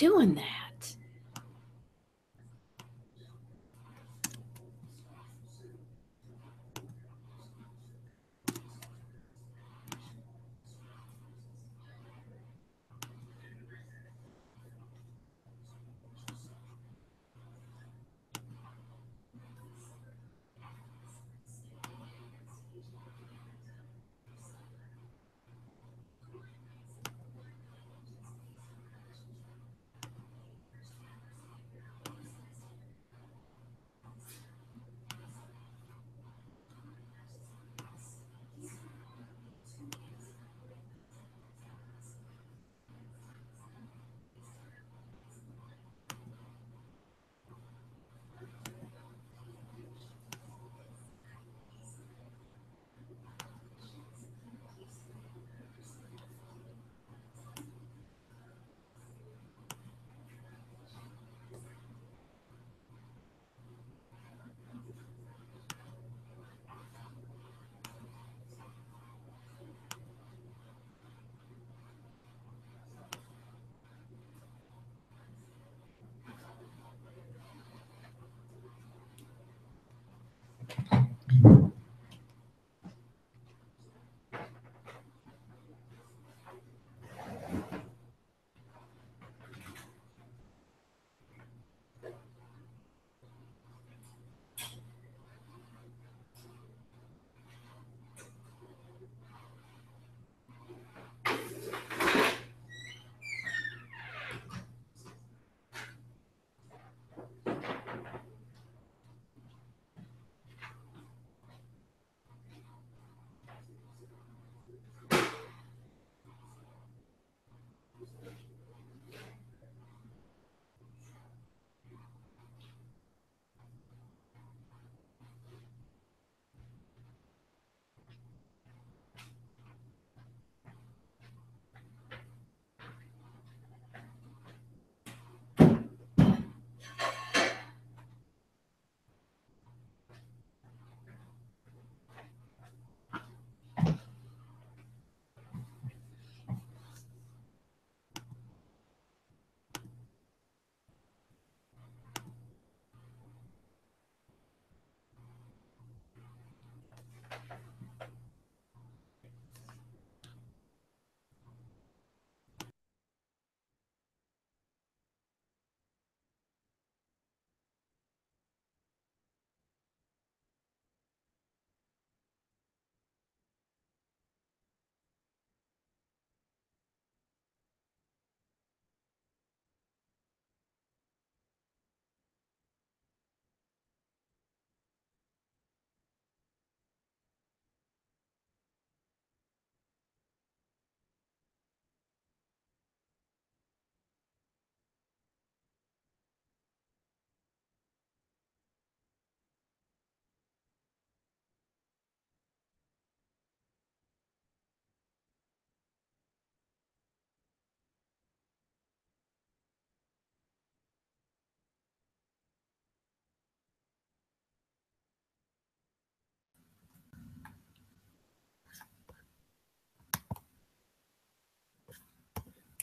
doing that?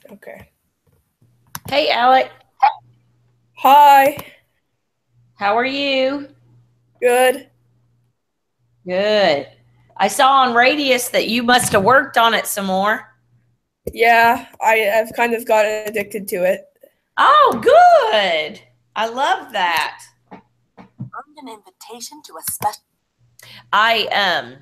Okay. Hey, Alec. Hi. How are you? Good. Good. I saw on Radius that you must have worked on it some more. Yeah, I've kind of gotten addicted to it. Oh, good. I love that. Earned an invitation to a special. I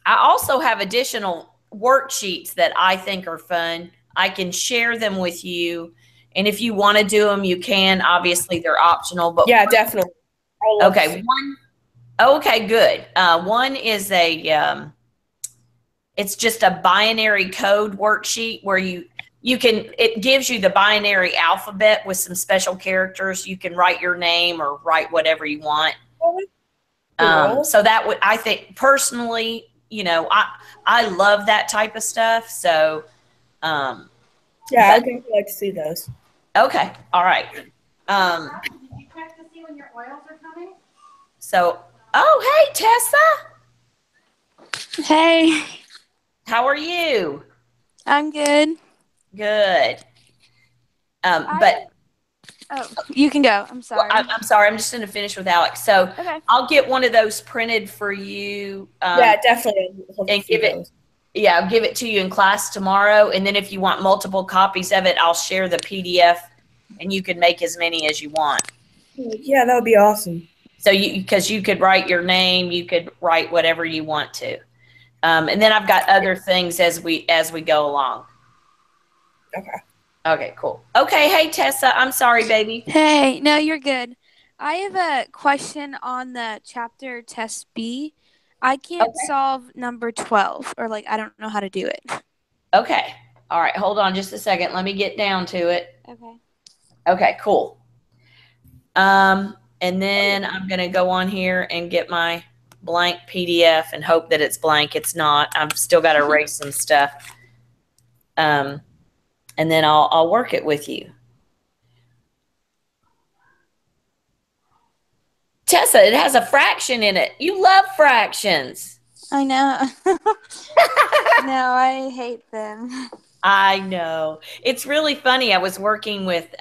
also have additional worksheets that I think are fun. I can share them with you. And if you want to do them, you can. Obviously, they're optional. But yeah, definitely. Okay. Okay, good. One is it's just a binary code worksheet where it gives you the binary alphabet with some special characters. You can write your name or write whatever you want. Cool. So that would, I think personally, I love that type of stuff. So, yeah, I'd definitely like to see those. Okay. All right. Did you check to see when your oils are coming? So, hey, Tessa. Hey. How are you? I'm good. Good. But Oh, you can go. I'm sorry. I'm sorry. I'm just going to finish with Alex. So Okay. I'll get one of those printed for you. Yeah, definitely. And give it. Yeah, I'll give it to you in class tomorrow. And then if you want multiple copies of it, I'll share the PDF, and you can make as many as you want. Yeah, that would be awesome. So because you could write your name, you could write whatever you want to. And then I've got other things as we go along. Okay. Okay, cool. Okay, hey Tessa, I'm sorry, baby. Hey, no, you're good. I have a question on the chapter test B. I can't solve number 12, or I don't know how to do it. Okay. All right, hold on just a second. Let me get down to it. Okay. Okay, cool. And then I'm going to go on here and get my blank PDF and hope that it's blank. It's not. I've still got to erase some stuff. And then I'll work it with you. Tessa, it has a fraction in it. You love fractions. I know. No, I hate them. I know. It's really funny. I was working with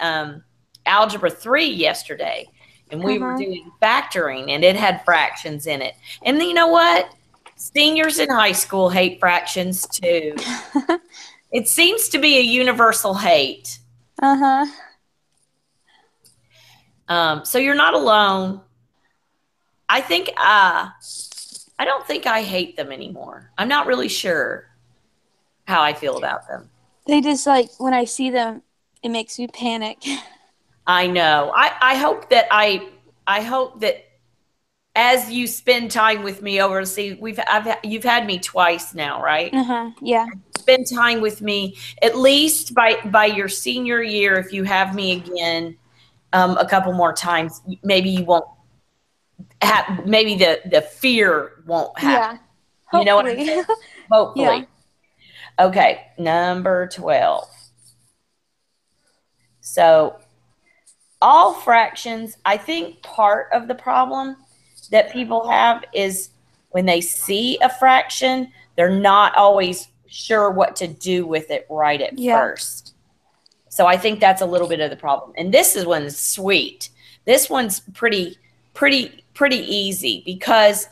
Algebra 3 yesterday, and we were doing factoring, and it had fractions in it. And you know what? Seniors in high school hate fractions too. It seems to be a universal hate. Uh-huh. So you're not alone. I think I don't think I hate them anymore. I'm not really sure how I feel about them. They just when I see them, it makes me panic. I know. I hope that as you spend time with me overseas, you've had me twice now, right? Yeah. Spend time with me at least by your senior year. If you have me again a couple more times, maybe you won't have. Maybe the fear won't happen. Yeah. You know what I'm saying? Hopefully. Yeah. Okay, number 12. So all fractions, I think part of the problem that people have is when they see a fraction, they're not always sure what to do with it right at first. So I think that's a little bit of the problem. And this one's sweet. This one's pretty easy, because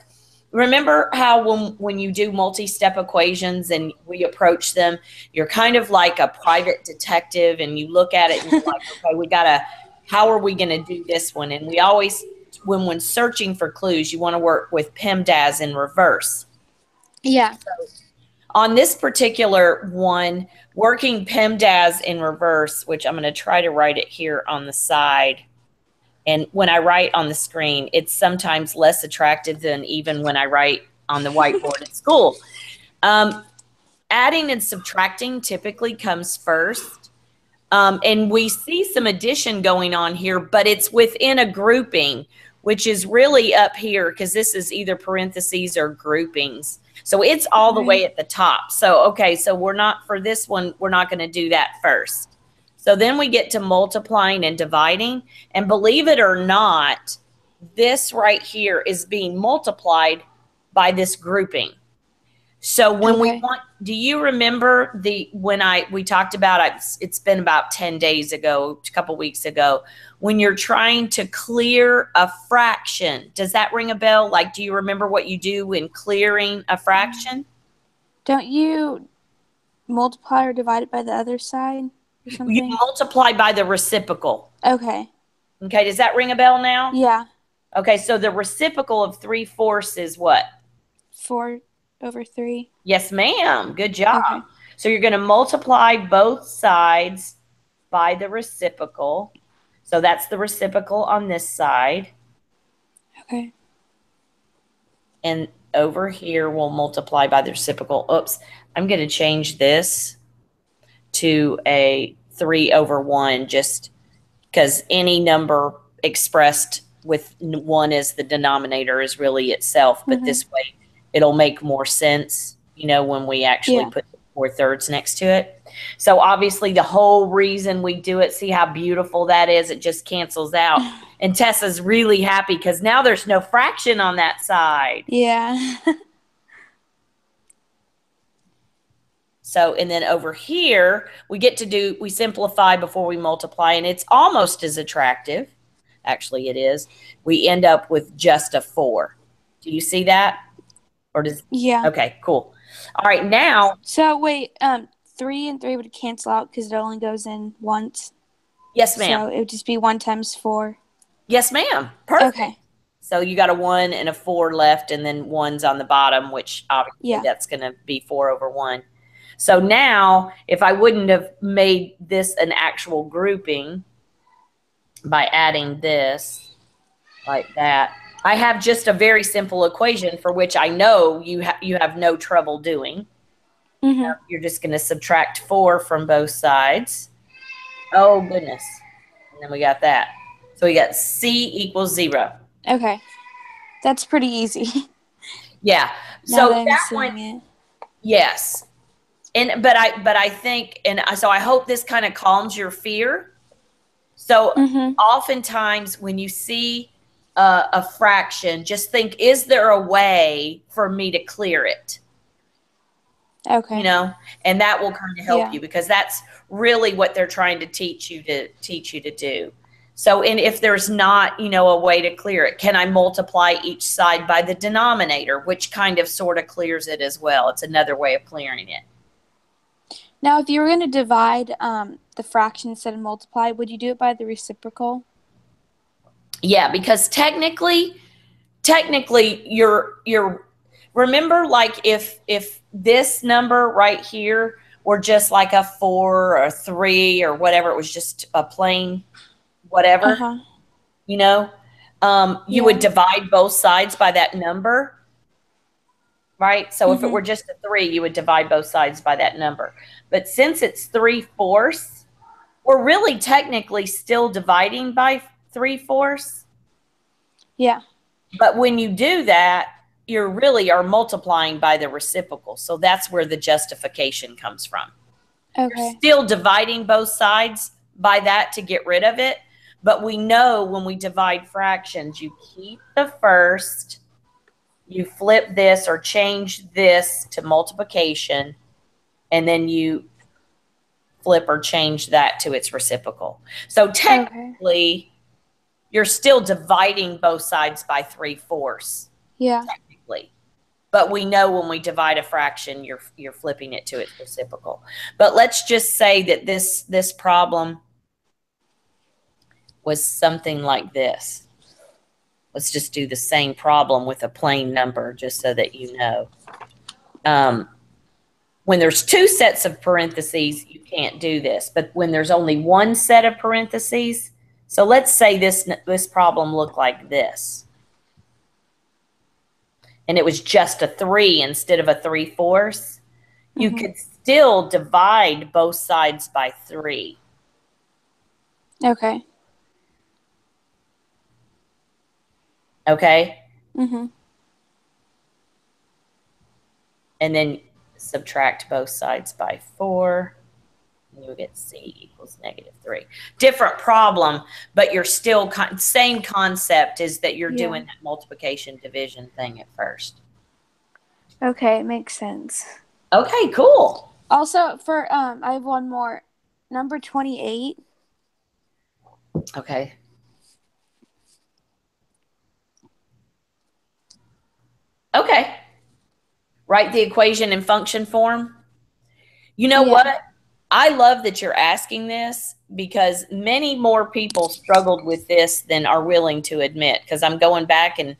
remember how when you do multi-step equations and we approach them, you're kind of like a private detective, and you look at it and you're like, okay, how are we going to do this one? And we always, when searching for clues, you want to work with PEMDAS in reverse. Yeah. So on this particular one, working PEMDAS in reverse, which I'm going to try to write it here on the side. And when I write on the screen, it's sometimes less attractive than even when I write on the whiteboard at school. Adding and subtracting typically comes first. And we see some addition going on here, but it's within a grouping, which is really up here, because this is either parentheses or groupings. So it's all the way at the top. So, okay, so for this one, we're not going to do that first. So then we get to multiplying and dividing. And believe it or not, this right here is being multiplied by this grouping. So when we want, do you remember we talked about, it's been about 10 days ago, a couple weeks ago, when you're trying to clear a fraction, does that ring a bell? Do you remember what you do when clearing a fraction? Don't you multiply or divide it by the other side or something? You multiply by the reciprocal. Okay. Okay, does that ring a bell now? Yeah. Okay, so the reciprocal of 3/4 is what? 4/3. Yes, ma'am. Good job. Okay. So you're going to multiply both sides by the reciprocal. So that's the reciprocal on this side. Okay. And over here, we'll multiply by the reciprocal. Oops. I'm going to change this to a 3/1, just because any number expressed with 1 as the denominator is really itself. But this way, it'll make more sense, when we actually put 4/3 next to it. So obviously the whole reason we do it, see how beautiful that is? It just cancels out. And Tessa's really happy because now there's no fraction on that side. Yeah. So, and then over here, we simplify before we multiply, and it's almost as attractive. Actually, it is. We end up with just a 4. Do you see that? Or does, Yeah. okay, cool. All right, now. So wait, 3 and 3 would cancel out because it only goes in once. Yes, ma'am. So it would just be 1 times 4. Yes, ma'am. Perfect. Okay. So you got a 1 and a 4 left, and then 1's on the bottom, which obviously that's going to be 4 over 1. So now, if I wouldn't have made this an actual grouping by adding this like that, I have just a very simple equation for which I know you have no trouble doing. Mm-hmm. You're just going to subtract 4 from both sides. Oh, goodness. And then we got that. So we got C equals 0. Okay. That's pretty easy. Yeah. Now So that I'm that seeing one, it. yes. But I think, and so I hope this kind of calms your fear. So oftentimes when you see a fraction, just think, is there a way for me to clear it? Okay. You know, and that will kind of help you, because that's really what they're trying to teach you to do. So, and if there's not, a way to clear it, can I multiply each side by the denominator, which kind of sort of clears it as well? It's another way of clearing it. Now, if you were going to divide the fraction instead of multiply, would you do it by the reciprocal? Yeah, because technically you're remember, like if this number right here were just like a 4 or a 3 or whatever, it was just a plain whatever, you would divide both sides by that number, right? So if it were just a 3, you would divide both sides by that number. But since it's 3/4, we're really technically still dividing by 3/4. Yeah. But when you do that, you really are multiplying by the reciprocal. So that's where the justification comes from. Okay. You're still dividing both sides by that to get rid of it. But we know when we divide fractions, you keep the first, you flip this or change this to multiplication, and then you flip or change that to its reciprocal. So technically, you're still dividing both sides by 3/4. Yeah. Technically. But we know when we divide a fraction, you're flipping it to its reciprocal. But let's just say that this problem was something like this. Let's just do the same problem with a plain number, just so that you know. When there's 2 sets of parentheses, you can't do this. But when there's only 1 set of parentheses, so let's say this problem looked like this. And it was just a 3 instead of a 3/4. You could still divide both sides by 3. Okay. Okay? Mm-hmm. And then subtract both sides by 4. And you'll get C equals -3. Different problem, but you're still same concept, is that you're doing that multiplication division thing at first. Okay, makes sense. Okay, cool. Also, for I have one more. Number 28. Okay. Okay. Write the equation in function form. You know what? I love that you're asking this, because many more people struggled with this than are willing to admit, because I'm going back and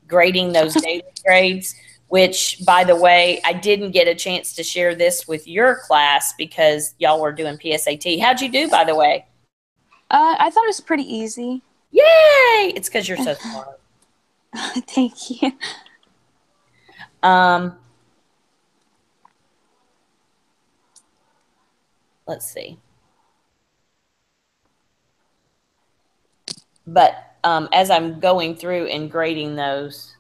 grading those daily grades, which, by the way, I didn't get a chance to share this with your class because y'all were doing PSAT. How'd you do, by the way? I thought it was pretty easy. Yay! It's because you're so smart. Thank you. Let's see. But as I'm going through and grading those,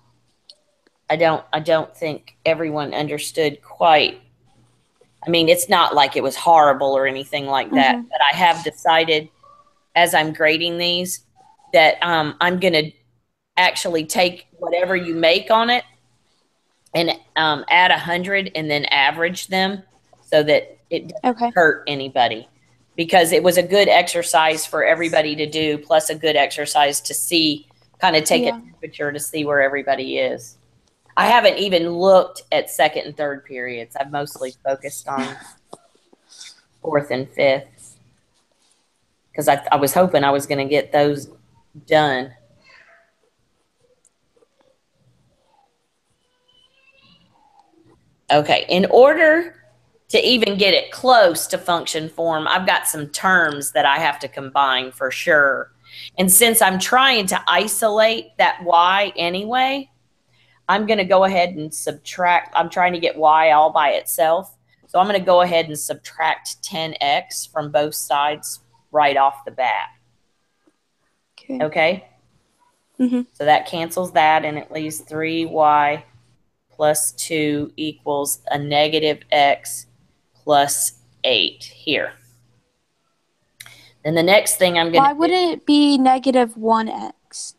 I don't think everyone understood quite. I mean, it's not like it was horrible or anything like that, but I have decided as I'm grading these that I'm going to actually take whatever you make on it and add 100 and then average them. so that it doesn't Okay. hurt anybody. Because it was a good exercise for everybody to do, plus a good exercise to see, kind of take a temperature to see where everybody is. I haven't even looked at second and third periods. I've mostly focused on fourth and fifth because I was hoping I was going to get those done. Okay, in order to even get it close to function form, I've got some terms that I have to combine for sure. And since I'm trying to isolate that y anyway, I'm going to go ahead and subtract. I'm trying to get y all by itself. So I'm going to go ahead and subtract 10x from both sides right off the bat. Okay? Mm-hmm. So that cancels that, and it leaves 3y plus 2 equals a negative x plus 8 here. Then the next thing I'm going to Why wouldn't it be negative 1x?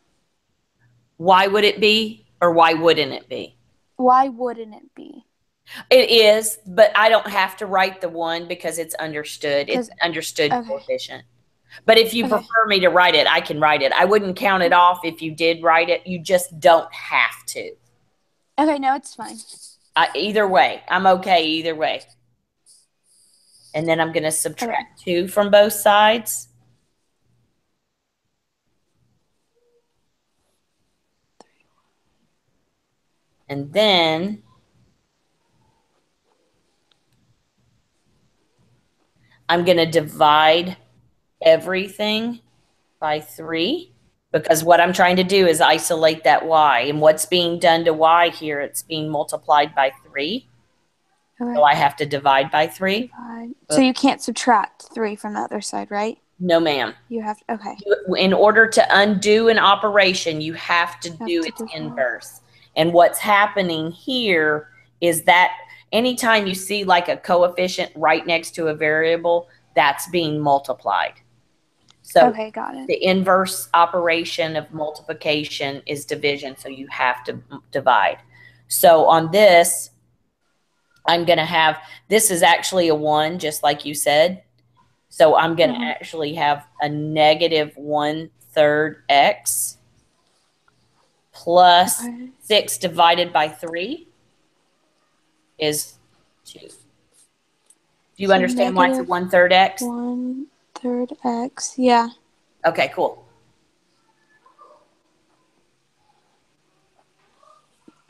Why would it be, or why wouldn't it be? Why wouldn't it be? It is, but I don't have to write the 1 because it's understood. It's understood coefficient. But if you prefer me to write it, I can write it. I wouldn't count it off if you did write it. You just don't have to. Okay, no, it's fine. Either way. I'm okay either way. And then I'm going to subtract 2 from both sides. And then I'm going to divide everything by 3 because what I'm trying to do is isolate that y. And what's being done to y here, it's being multiplied by 3. Okay. So I have to divide by 3. So you can't subtract 3 from the other side, right? No, ma'am. You have to, okay. In order to undo an operation, you have to do its inverse. And what's happening here is that anytime you see like a coefficient right next to a variable, that's being multiplied. So okay, got it. The inverse operation of multiplication is division, so you have to divide. So on this, I'm going to have, this is actually a 1, just like you said. So I'm going to actually have a negative 1/3 x plus 6 divided by 3 is 2. Do you so understand why it's a 1/3 x? 1/3 x, yeah. Okay, cool.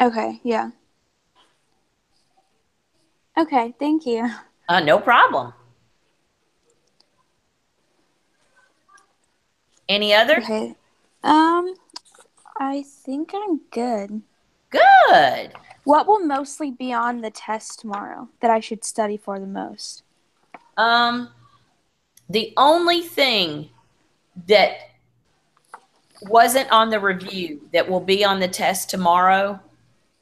Okay, yeah. Okay, thank you. No problem. Any others? Okay. I think I'm good. Good. What will mostly be on the test tomorrow that I should study for the most? The only thing that wasn't on the review that will be on the test tomorrow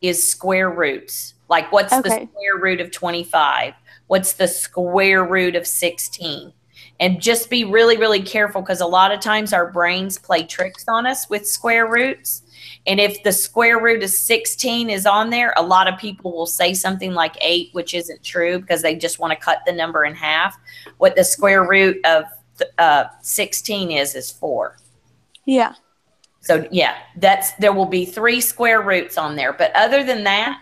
is square roots. Like, what's the square root of 25? What's the square root of 16? And just be really, really careful because a lot of times our brains play tricks on us with square roots. And if the square root of 16 is on there, a lot of people will say something like 8, which isn't true because they just want to cut the number in half. What the square root of 16 is 4. Yeah. So, yeah, there will be 3 square roots on there. But other than that,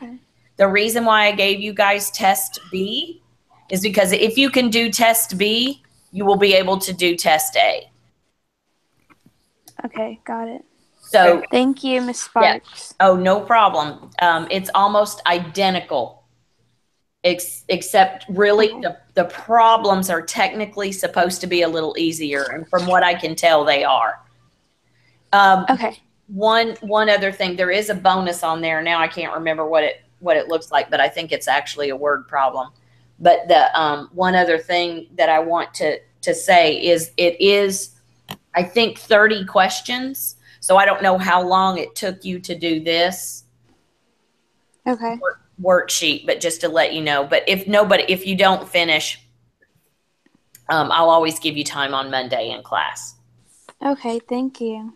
the reason why I gave you guys test B is because if you can do test B, you will be able to do test A. Okay, got it. So thank you, Ms. Sparks. Yeah. Oh, no problem. It's almost identical, except really the problems are technically supposed to be a little easier. And from what I can tell, they are. One other thing, there is a bonus on there. Now I can't remember what it looks like, but I think it's actually a word problem. But the one other thing that I want to say is it is, I think, 30 questions. So I don't know how long it took you to do this worksheet, but just to let you know. But if you don't finish, I'll always give you time on Monday in class. Okay, thank you.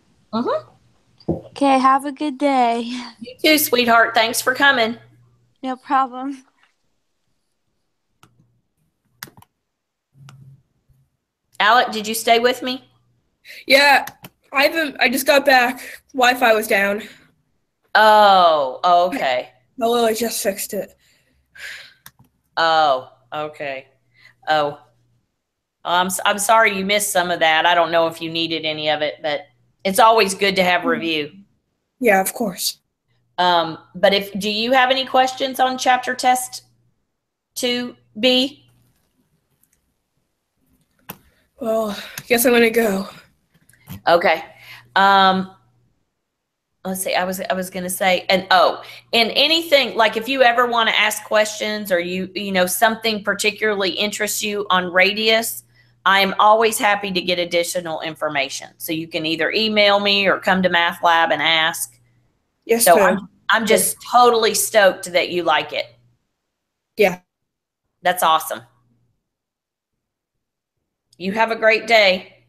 Okay, have a good day. You too, sweetheart. Thanks for coming. No problem. Alec, did you stay with me? Yeah, I just got back. Wi-Fi was down. Oh, okay. Lily just fixed it. Oh, okay. Oh, I'm sorry you missed some of that. I don't know if you needed any of it, but it's always good to have review. Yeah, of course. But do you have any questions on chapter test 2B? Well, guess I'm gonna go. Okay. Let's see. I was going to say, and anything, like if you ever want to ask questions or you know, something particularly interests you on radius, I am always happy to get additional information. So you can either email me or come to Math Lab and ask. Yes, So ma'am. I'm just totally stoked that you like it. Yeah. That's awesome. You have a great day.